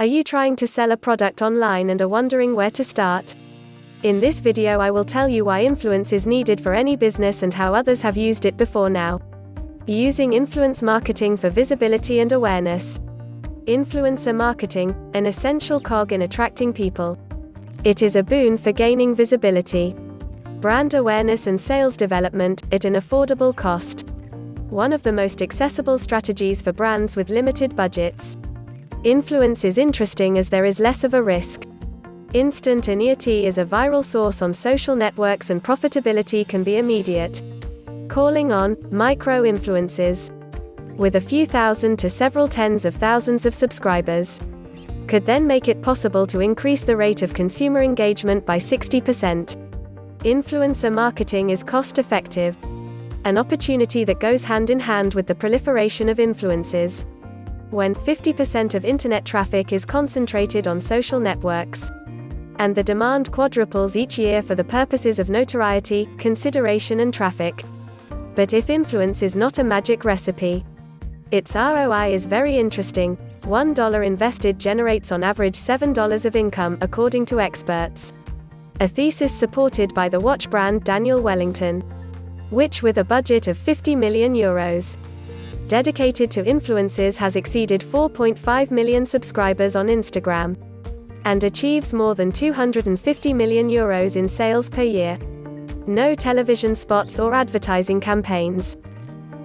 Are you trying to sell a product online and are wondering where to start? In this video I will tell you why influence is needed for any business and how others have used it before now. Using influence marketing for visibility and awareness. Influencer marketing, an essential cog in attracting people. It is a boon for gaining visibility, brand awareness and sales development, at an affordable cost. One of the most accessible strategies for brands with limited budgets. Influence is interesting as there is less of a risk. Instantaneity is a viral source on social networks and profitability can be immediate. Calling on micro-influencers with a few thousand to several tens of thousands of subscribers could then make it possible to increase the rate of consumer engagement by 60%. Influencer marketing is cost-effective, an opportunity that goes hand in hand with the proliferation of influencers. When 50% of internet traffic is concentrated on social networks, and the demand quadruples each year for the purposes of notoriety, consideration and traffic. But if influence is not a magic recipe, its ROI is very interesting. $1 invested generates on average $7 of income, according to experts. A thesis supported by the watch brand Daniel Wellington, which with a budget of €50 million, dedicated to influencers has exceeded 4.5 million subscribers on Instagram, and achieves more than €250 million in sales per year. No television spots or advertising campaigns,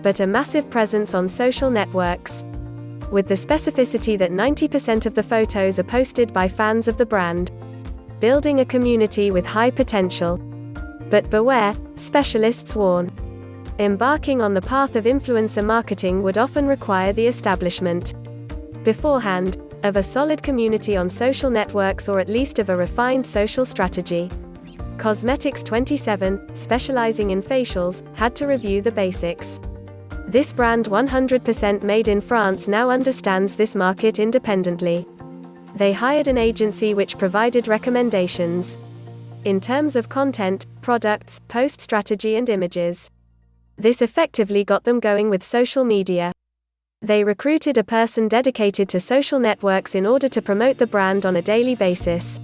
but a massive presence on social networks, with the specificity that 90% of the photos are posted by fans of the brand, building a community with high potential. But beware, specialists warn. Embarking on the path of influencer marketing would often require the establishment, beforehand, of a solid community on social networks or at least of a refined social strategy. Cosmetics27, specializing in facials, had to review the basics. This brand 100% made in France now understands this market independently. They hired an agency which provided recommendations in terms of content, products, post strategy and images. This effectively got them going with social media. They recruited a person dedicated to social networks in order to promote the brand on a daily basis.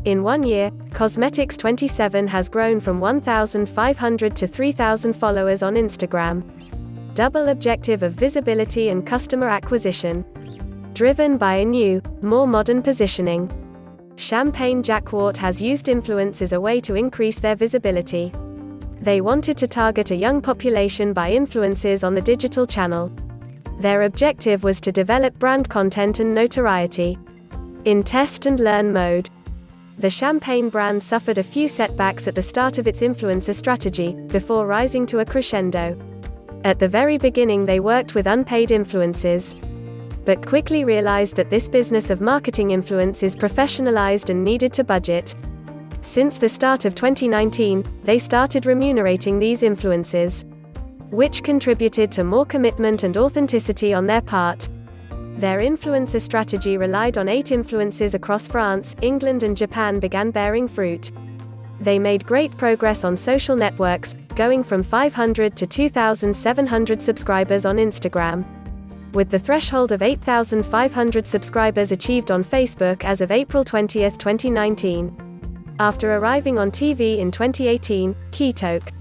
In 1 year, Cosmetics27 has grown from 1,500 to 3,000 followers on Instagram. Double objective of visibility and customer acquisition, driven by a new, more modern positioning. Champagne Jacquard has used influence as a way to increase their visibility. They wanted to target a young population by influencers on the digital channel. Their objective was to develop brand content and notoriety. In test and learn mode, the Champagne brand suffered a few setbacks at the start of its influencer strategy, before rising to a crescendo. At the very beginning they worked with unpaid influencers, but quickly realized that this business of marketing influence is professionalized and needed to budget. Since the start of 2019, they started remunerating these influencers, which contributed to more commitment and authenticity on their part. Their influencer strategy relied on 8 influencers across France, England and Japan began bearing fruit. They made great progress on social networks, going from 500 to 2,700 subscribers on Instagram, with the threshold of 8,500 subscribers achieved on Facebook as of April 20, 2019. After arriving on TV in 2018, Keetoke,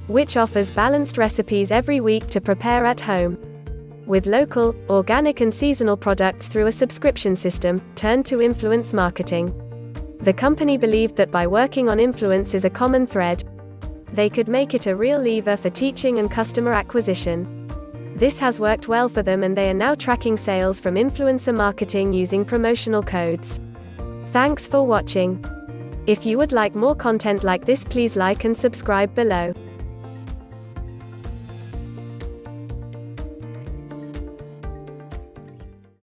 which offers balanced recipes every week to prepare at home, with local, organic and seasonal products through a subscription system, turned to influence marketing. The company believed that by working on influence as a common thread, they could make it a real lever for teaching and customer acquisition. This has worked well for them and they are now tracking sales from influencer marketing using promotional codes. Thanks for watching. If you would like more content like this, please like and subscribe below.